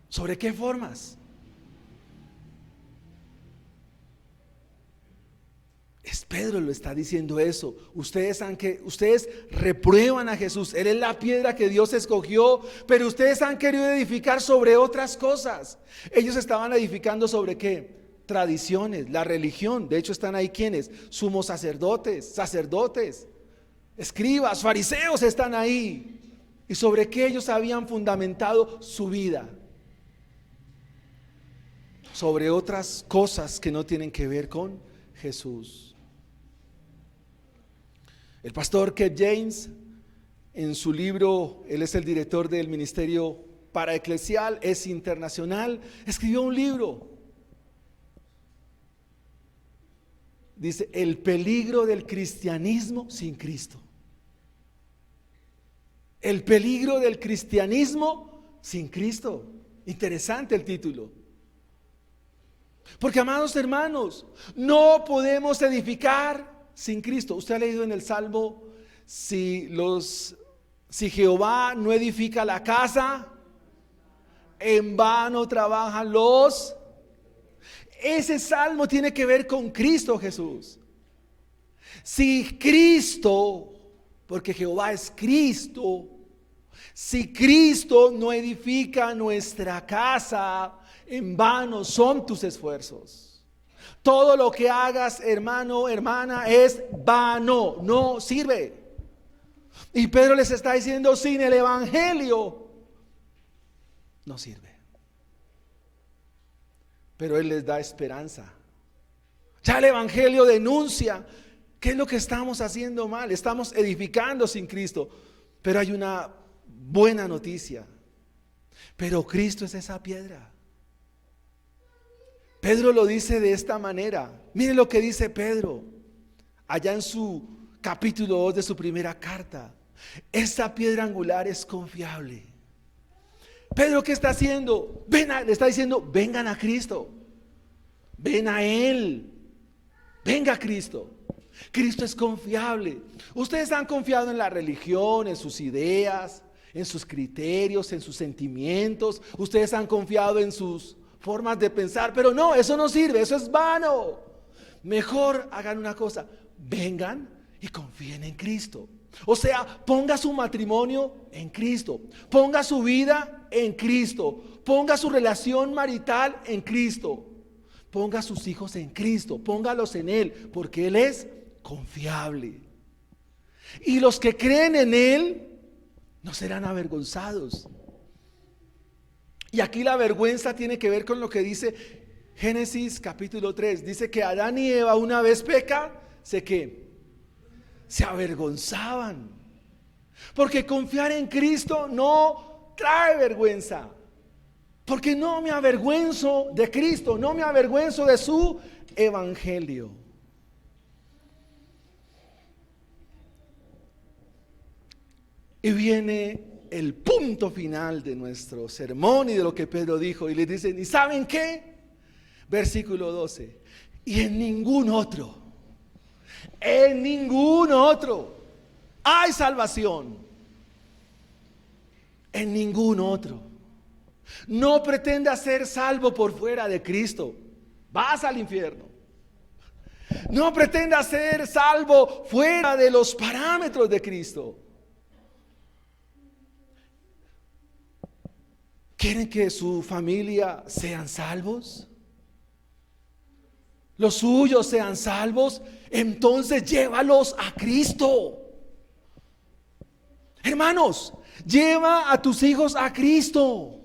¿Sobre qué formas? Pedro lo está diciendo eso. Ustedes reprueban a Jesús. Él es la piedra que Dios escogió, pero ustedes han querido edificar sobre otras cosas. Ellos estaban edificando sobre ¿qué? Tradiciones, la religión. De hecho están ahí ¿quiénes? Sumos sacerdotes, escribas, fariseos están ahí. ¿Y sobre qué ellos habían fundamentado su vida? Sobre otras cosas que no tienen que ver con Jesús. El pastor Keith James, en su libro, él es el director del Ministerio Paraeclesial, es internacional, escribió un libro. Dice, el peligro del cristianismo sin Cristo. El peligro del cristianismo sin Cristo. Interesante el título. Porque, amados hermanos, no podemos edificar sin Cristo. Usted ha leído en el Salmo, si Jehová no edifica la casa, en vano trabajan los. Ese salmo tiene que ver con Cristo Jesús. Si Cristo, porque Jehová es Cristo, si Cristo no edifica nuestra casa, en vano son tus esfuerzos. Todo lo que hagas, hermano, hermana, es vano, no sirve. Y Pedro les está diciendo, sin el Evangelio no sirve. Pero él les da esperanza. Ya el Evangelio denuncia qué es lo que estamos haciendo mal. Estamos edificando sin Cristo. Pero hay una buena noticia. Pero Cristo es esa piedra. Pedro lo dice de esta manera. Miren lo que dice Pedro allá en su capítulo 2 de su primera carta. Esta piedra angular es confiable. Pedro, ¿qué está haciendo? Le está diciendo, vengan a Cristo. Ven a Él. Venga a Cristo. Cristo es confiable. Ustedes han confiado en la religión, en sus ideas, en sus criterios, en sus sentimientos. Ustedes han confiado en sus formas de pensar, pero no, eso no sirve, eso es vano. Mejor hagan una cosa, vengan y confíen en Cristo. O sea, ponga su matrimonio en Cristo, ponga su vida en Cristo, ponga su relación marital en Cristo, ponga sus hijos en Cristo, póngalos en Él, porque Él es confiable. Y los que creen en Él no serán avergonzados. Y aquí la vergüenza tiene que ver con lo que dice Génesis capítulo 3. Dice que Adán y Eva una vez peca, se avergonzaban. Porque confiar en Cristo no trae vergüenza. Porque no me avergüenzo de Cristo, no me avergüenzo de su evangelio. Y viene el punto final de nuestro sermón y de lo que Pedro dijo, y les dicen, ¿y saben qué? Versículo 12, y en ningún otro hay salvación, en ningún otro. No pretendas ser salvo por fuera de Cristo. Vas al infierno. No pretendas ser salvo fuera de los parámetros de Cristo. ¿Quieren que su familia sean salvos? ¿Los suyos sean salvos? Entonces llévalos a Cristo. Hermanos, lleva a tus hijos a Cristo.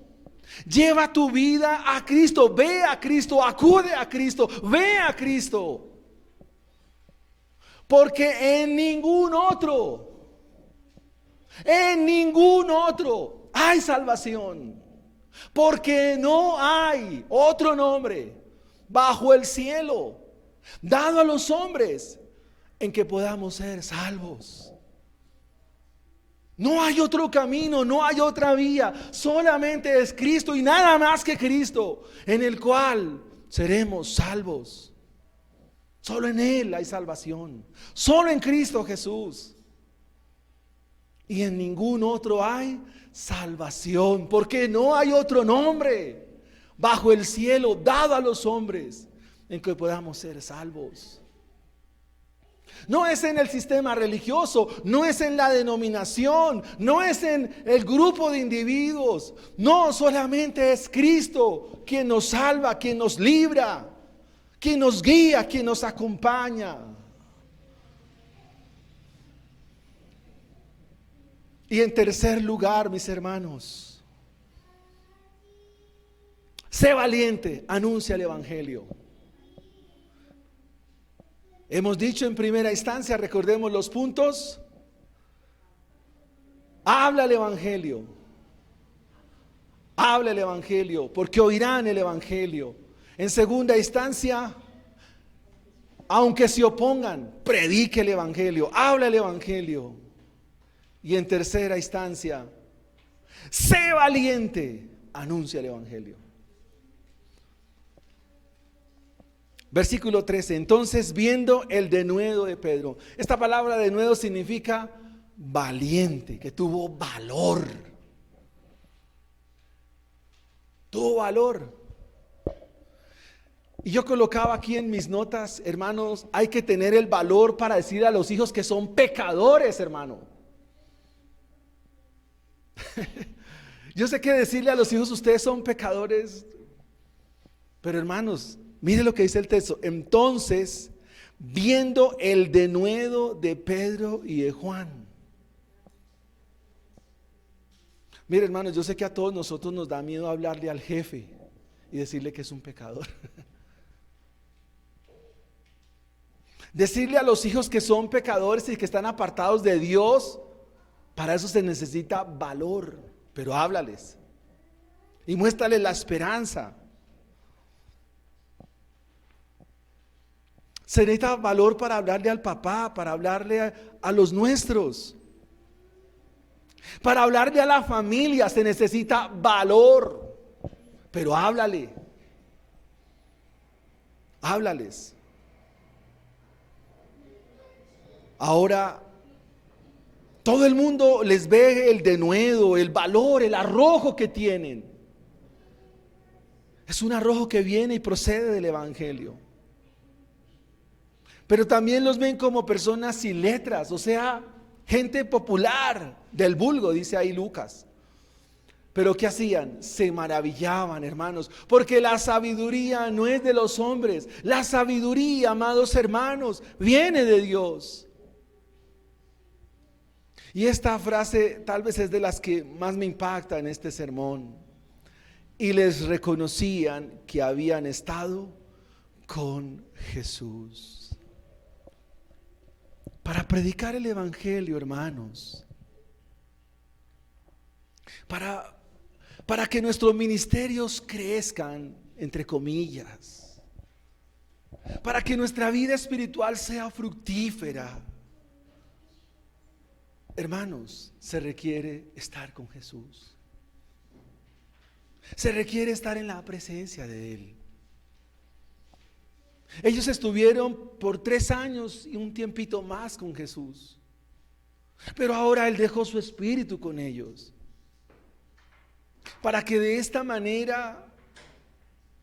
Lleva tu vida a Cristo. Ve a Cristo, acude a Cristo, ve a Cristo. Porque en ningún otro hay salvación. Porque no hay otro nombre bajo el cielo dado a los hombres en que podamos ser salvos. No hay otro camino, no hay otra vía, solamente es Cristo y nada más que Cristo en el cual seremos salvos. Solo en Él hay salvación, solo en Cristo Jesús. Y en ningún otro hay salvación, porque no hay otro nombre bajo el cielo dado a los hombres en que podamos ser salvos. No es en el sistema religioso, no es en la denominación, no es en el grupo de individuos. No, solamente es Cristo quien nos salva, quien nos libra, quien nos guía, quien nos acompaña. Y en tercer lugar, mis hermanos, sé valiente, anuncia el evangelio. Hemos dicho en primera instancia, recordemos los puntos. Habla el evangelio. Habla el evangelio, porque oirán el evangelio. En segunda instancia, aunque se opongan, predique el evangelio, habla el evangelio. Y en tercera instancia, sé valiente, anuncia el evangelio. Versículo 13, entonces viendo el denuedo de Pedro. Esta palabra denuedo significa valiente, que tuvo valor. Tuvo valor. Y yo colocaba aquí en mis notas, hermanos, hay que tener el valor para decir a los hijos que son pecadores, hermano. Yo sé que decirle a los hijos, ustedes son pecadores, pero hermanos, mire lo que dice el texto. Entonces, viendo el denuedo de Pedro y de Juan. Mire, hermanos, yo sé que a todos nosotros nos da miedo hablarle al jefe y decirle que es un pecador. Decirle a los hijos que son pecadores y que están apartados de Dios, para eso se necesita valor, pero háblales y muéstrales la esperanza. Se necesita valor para hablarle al papá, para hablarle a los nuestros. Para hablarle a la familia se necesita valor, pero háblale. Háblales. Ahora, todo el mundo les ve el denuedo, el valor, el arrojo que tienen. Es un arrojo que viene y procede del evangelio. Pero también los ven como personas sin letras, o sea, gente popular, del vulgo, dice ahí Lucas. Pero ¿qué hacían? Se maravillaban, hermanos, porque la sabiduría no es de los hombres. La sabiduría, amados hermanos, viene de Dios. Y esta frase tal vez es de las que más me impacta en este sermón. Y les reconocían que habían estado con Jesús. Para predicar el evangelio, hermanos, para que nuestros ministerios crezcan, entre comillas, para que nuestra vida espiritual sea fructífera, hermanos, se requiere estar con Jesús. Se requiere estar en la presencia de Él. Ellos estuvieron por 3 años y un tiempito más con Jesús, pero ahora Él dejó su espíritu con ellos. para que de esta manera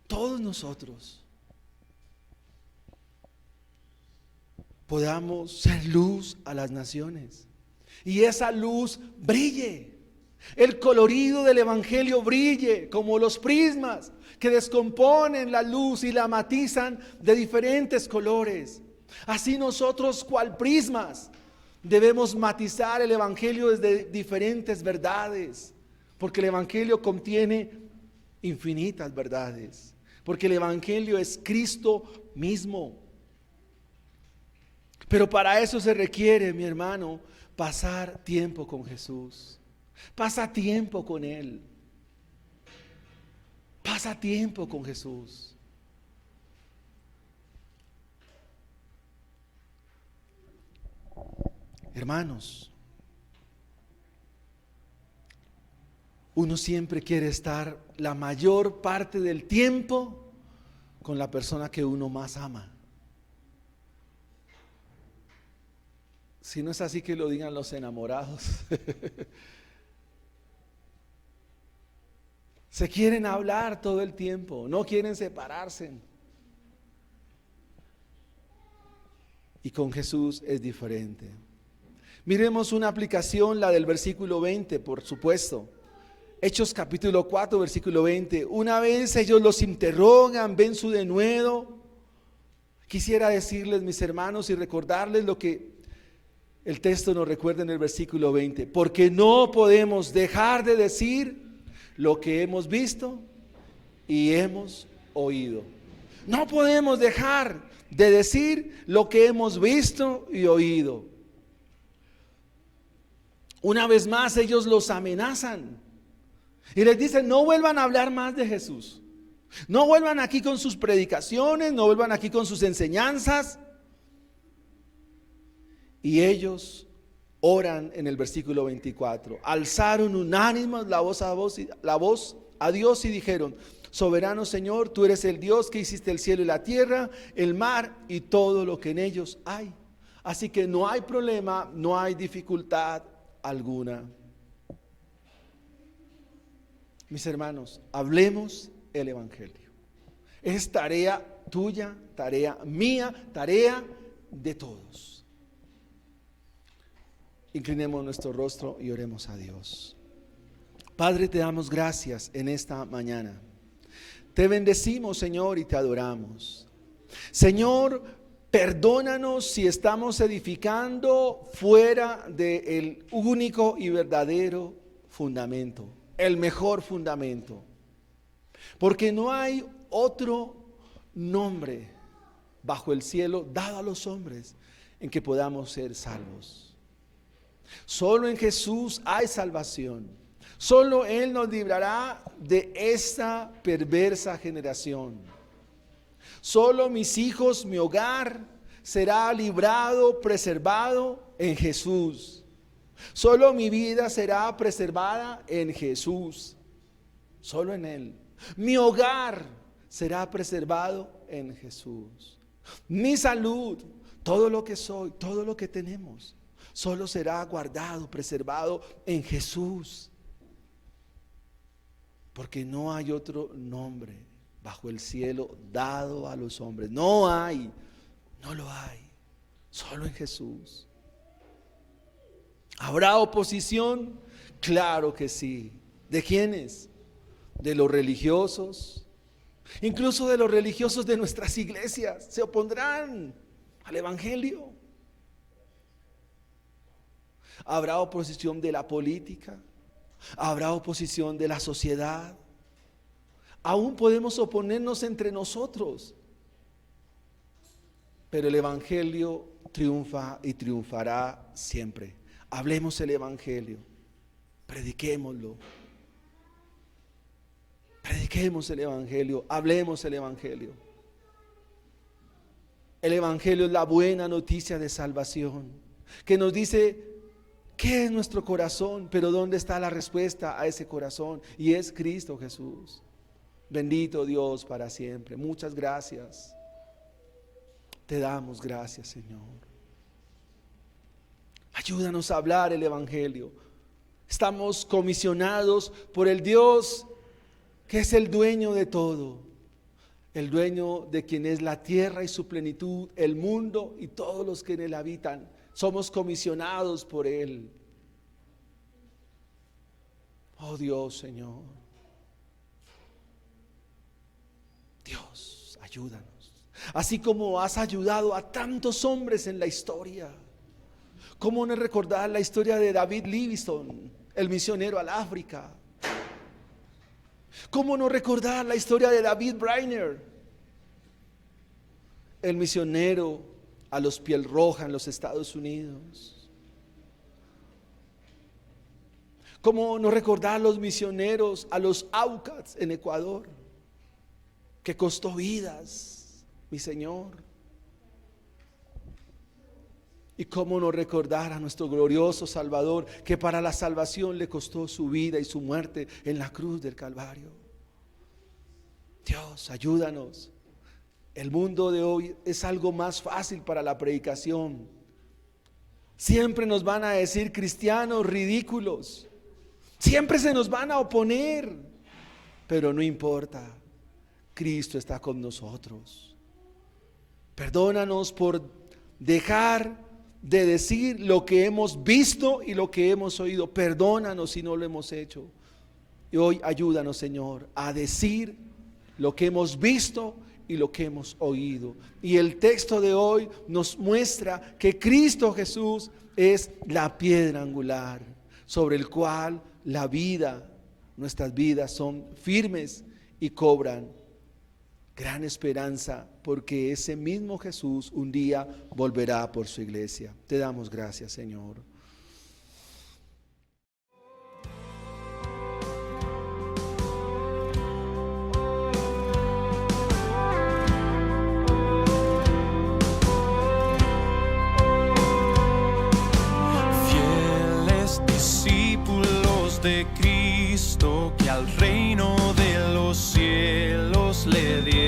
todos nosotros podamos ser luz a las naciones y esa luz brille, el colorido del evangelio brille como los prismas que descomponen la luz y la matizan de diferentes colores. Así nosotros, cual prismas, debemos matizar el evangelio desde diferentes verdades, porque el evangelio contiene infinitas verdades, porque el evangelio es Cristo mismo. Pero para eso se requiere, mi hermano, pasar tiempo con Jesús. Pasa tiempo con Él. Pasa tiempo con Jesús. Hermanos, uno siempre quiere estar la mayor parte del tiempo con la persona que uno más ama. Si no es así, que lo digan los enamorados. Se quieren hablar todo el tiempo, no quieren separarse. Y con Jesús es diferente. Miremos una aplicación, la del versículo 20, por supuesto. Hechos capítulo 4, versículo 20. Una vez ellos los interrogan, ven su denuedo. Quisiera decirles, mis hermanos, y recordarles lo que el texto nos recuerda en el versículo 20. Porque no podemos dejar de decir lo que hemos visto y hemos oído. No podemos dejar de decir lo que hemos visto y oído. Una vez más ellos los amenazan y les dicen: no vuelvan a hablar más de Jesús, no vuelvan aquí con sus predicaciones, no vuelvan aquí con sus enseñanzas. Y ellos oran en el versículo 24, alzaron unánimes la voz a Dios y dijeron: soberano Señor, tú eres el Dios que hiciste el cielo y la tierra, el mar y todo lo que en ellos hay. Así que no hay problema, no hay dificultad alguna. Mis hermanos, hablemos el evangelio. Es tarea tuya, tarea mía, tarea de todos. Inclinemos nuestro rostro y oremos a Dios. Padre, te damos gracias en esta mañana. Te bendecimos, Señor, y te adoramos. Señor, perdónanos si estamos edificando fuera del único y verdadero fundamento, el mejor fundamento. Porque no hay otro nombre bajo el cielo dado a los hombres en que podamos ser salvos. Solo en Jesús hay salvación. Solo Él nos librará de esta perversa generación. Solo mis hijos, mi hogar será librado, preservado en Jesús. Solo mi vida será preservada en Jesús. Solo en Él. Mi hogar será preservado en Jesús. Mi salud, todo lo que soy, todo lo que tenemos, solo será guardado, preservado en Jesús. Porque no hay otro nombre bajo el cielo dado a los hombres. No hay, no lo hay. Solo en Jesús. ¿Habrá oposición? Claro que sí. ¿De quiénes? De los religiosos. Incluso de los religiosos de nuestras iglesias. Se opondrán al evangelio. Habrá oposición de la política, habrá oposición de la sociedad. Aún podemos oponernos entre nosotros, pero el evangelio triunfa y triunfará siempre. Hablemos el evangelio, prediquémoslo. Prediquemos el evangelio, hablemos el evangelio. El evangelio es la buena noticia de salvación, que nos dice ¿qué es nuestro corazón? Pero ¿dónde está la respuesta a ese corazón? Y es Cristo Jesús. Bendito Dios para siempre. Muchas gracias. Te damos gracias, Señor. Ayúdanos a hablar el evangelio. Estamos comisionados por el Dios que es el dueño de todo, el dueño de quien es la tierra y su plenitud, el mundo y todos los que en él habitan. Somos comisionados por él. Oh Dios, Señor, Dios, ayúdanos. Así como has ayudado a tantos hombres en la historia. ¿Cómo no recordar la historia de David Livingstone, el misionero al África? ¿Cómo no recordar la historia de David Brainerd, el misionero a los Piel Roja en los Estados Unidos? ¿Cómo no recordar los misioneros a los Aucas en Ecuador, que costó vidas, mi Señor? Y cómo no recordar a nuestro glorioso Salvador, que para la salvación le costó su vida y su muerte en la cruz del Calvario. Dios, ayúdanos. El mundo de hoy es algo más fácil para la predicación. Siempre nos van a decir cristianos ridículos. Siempre se nos van a oponer. Pero no importa. Cristo está con nosotros. Perdónanos por dejar de decir lo que hemos visto y lo que hemos oído. Perdónanos si no lo hemos hecho. Y hoy ayúdanos, Señor, a decir lo que hemos visto y lo que hemos oído. Y el texto de hoy nos muestra que Cristo Jesús es la piedra angular sobre el cual la vida, nuestras vidas son firmes y cobran gran esperanza, porque ese mismo Jesús un día volverá por su iglesia. Te damos gracias, Señor. Fieles discípulos de Cristo, que al reino de los cielos le dieron